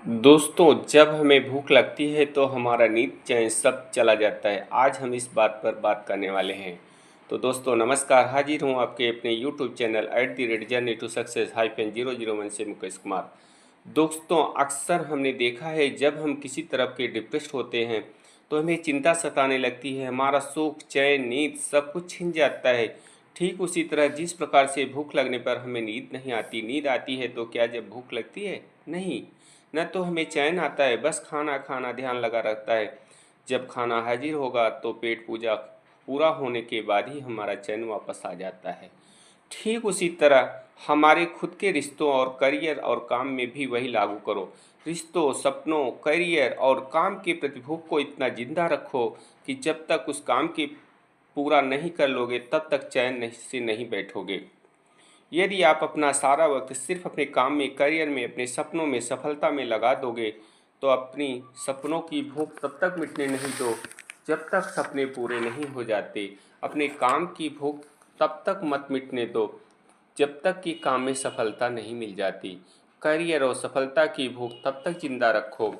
दोस्तों, जब हमें भूख लगती है तो हमारा नींद चैन सब चला जाता है। आज हम इस बात पर बात करने वाले हैं। तो दोस्तों नमस्कार, हाजिर हूँ आपके अपने YouTube channel @journey to success -001 से मुकेश कुमार। दोस्तों, अक्सर हमने देखा है जब हम किसी तरह के डिप्रेस्ड होते हैं तो हमें चिंता सताने लगती है, हमारा सुख चैन नींद सब कुछ छिन जाता है। ठीक उसी तरह जिस प्रकार से भूख लगने पर हमें नींद नहीं आती, नींद आती है तो क्या जब भूख लगती है? नहीं। न तो हमें चैन आता है, बस खाना खाना ध्यान लगा रहता है। जब खाना हाजिर होगा तो पेट पूजा पूरा होने के बाद ही हमारा चैन वापस आ जाता है। ठीक उसी तरह हमारे खुद के रिश्तों और करियर और काम में भी वही लागू करो। रिश्तों, सपनों, करियर और काम के प्रति भूख को इतना जिंदा रखो कि जब तक उस काम के पूरा नहीं कर लोगे तब तक चैन से नहीं बैठोगे। यदि आप अपना सारा वक्त सिर्फ अपने काम में, करियर में, अपने सपनों में, सफलता में लगा दोगे तो अपनी सपनों की भूख तब तक मिटने नहीं दो जब तक सपने पूरे नहीं हो जाते। अपने काम की भूख तब तक मत मिटने दो जब तक कि काम में सफलता नहीं मिल जाती। करियर और सफलता की भूख तब तक जिंदा रखो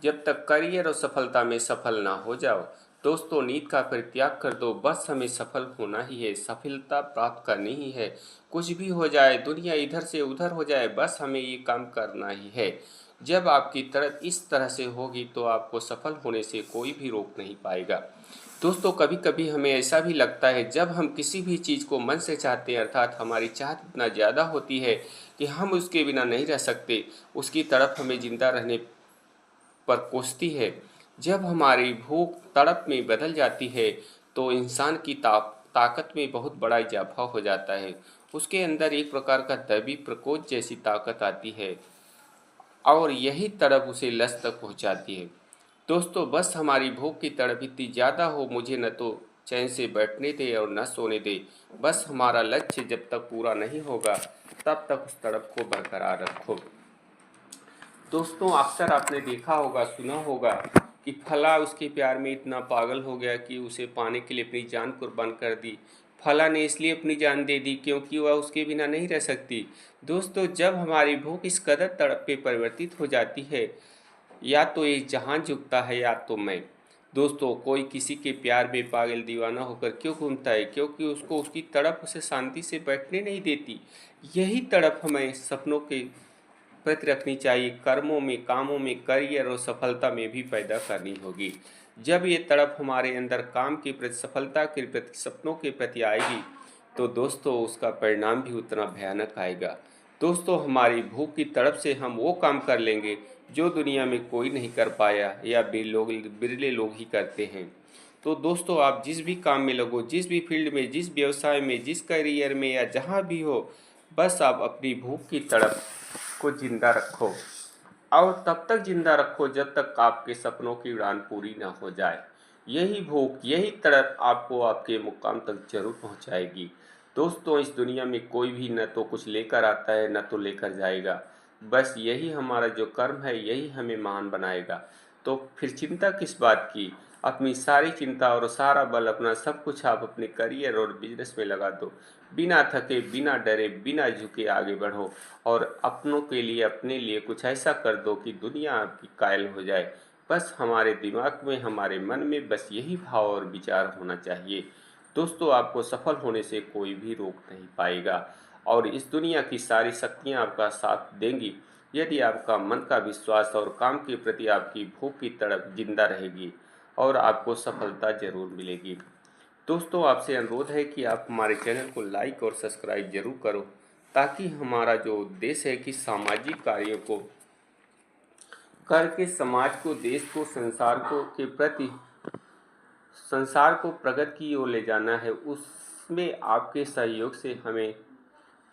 जब तक करियर और सफलता में सफल ना हो जाओ। दोस्तों, नींद का परित्याग कर दो, बस हमें सफल होना ही है, सफलता प्राप्त करनी ही है। कुछ भी हो जाए, दुनिया इधर से उधर हो जाए, बस हमें ये काम करना ही है। जब आपकी तरफ इस तरह से होगी तो आपको सफल होने से कोई भी रोक नहीं पाएगा। दोस्तों, कभी कभी हमें ऐसा भी लगता है जब हम किसी भी चीज़ को मन से चाहते हैं, अर्थात हमारी चाहत इतना ज़्यादा होती है कि हम उसके बिना नहीं रह सकते, उसकी तरफ हमें जिंदा रहने पर कोसती है। जब हमारी भूख तड़प में बदल जाती है तो इंसान की ताकत में बहुत बड़ा इजाफा हो जाता है। उसके अंदर एक प्रकार का दैवी प्रकोप जैसी ताकत आती है और यही तड़प उसे लक्ष्य तक पहुंचाती है। दोस्तों, बस हमारी भूख की तड़प इतनी ज़्यादा हो, मुझे न तो चैन से बैठने दे और न सोने दे। बस हमारा लक्ष्य जब तक पूरा नहीं होगा तब तक उस तड़प को बरकरार रखो। दोस्तों, अक्सर आपने देखा होगा, सुना होगा कि फला उसके प्यार में इतना पागल हो गया कि उसे पाने के लिए अपनी जान कुर्बान कर दी। फला ने इसलिए अपनी जान दे दी क्योंकि वह उसके बिना नहीं रह सकती। दोस्तों, जब हमारी भूख इस कदर तड़प पे परिवर्तित हो जाती है, या तो ये जहान झुकता है या तो मैं। दोस्तों, कोई किसी के प्यार में पागल दीवाना होकर क्यों घूमता है? क्योंकि उसको उसकी तड़प उसे शांति से बैठने नहीं देती। यही तड़प हमें सपनों के प्रति रखनी चाहिए, कर्मों में, कामों में, करियर और सफलता में भी पैदा करनी होगी। जब ये तड़प हमारे अंदर काम के प्रति, सफलता के प्रति, सपनों के प्रति आएगी तो दोस्तों उसका परिणाम भी उतना भयानक आएगा। दोस्तों, हमारी भूख की तड़प से हम वो काम कर लेंगे जो दुनिया में कोई नहीं कर पाया या बिरले लोग ही करते हैं। तो दोस्तों, आप जिस भी काम में लगो, जिस भी फील्ड में, जिस व्यवसाय में, जिस करियर में या जहाँ भी हो, बस आप अपनी भूख की तड़प को जिंदा रखो और तब तक जिंदा रखो जब तक आपके सपनों की उड़ान पूरी ना हो जाए। यही भूख, यही तड़प आपको आपके मुकाम तक जरूर पहुंचाएगी। दोस्तों, इस दुनिया में कोई भी न तो कुछ लेकर आता है न तो लेकर जाएगा। बस यही हमारा जो कर्म है यही हमें महान बनाएगा। तो फिर चिंता किस बात की? अपनी सारी चिंता और सारा बल, अपना सब कुछ आप अपने करियर और बिजनेस में लगा दो। बिना थके, बिना डरे, बिना झुके आगे बढ़ो और अपनों के लिए, अपने लिए कुछ ऐसा कर दो कि दुनिया आपकी कायल हो जाए। बस हमारे दिमाग में, हमारे मन में बस यही भाव और विचार होना चाहिए। दोस्तों, आपको सफल होने से कोई भी रोक नहीं पाएगा और इस दुनिया की सारी शक्तियाँ आपका साथ देंगी यदि आपका मन का विश्वास और काम के प्रति आपकी भूख की तड़प जिंदा रहेगी और आपको सफलता जरूर मिलेगी। दोस्तों, आपसे अनुरोध है कि आप हमारे चैनल को लाइक और सब्सक्राइब जरूर करो ताकि हमारा जो उद्देश्य है कि सामाजिक कार्यों को करके समाज को, देश को, संसार को प्रगति की ओर ले जाना है, उसमें आपके सहयोग से हमें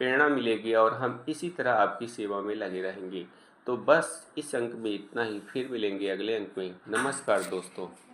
प्रेरणा मिलेगी और हम इसी तरह आपकी सेवा में लगे रहेंगे। तो बस इस अंक में इतना ही, फिर मिलेंगे अगले अंक में। नमस्कार दोस्तों।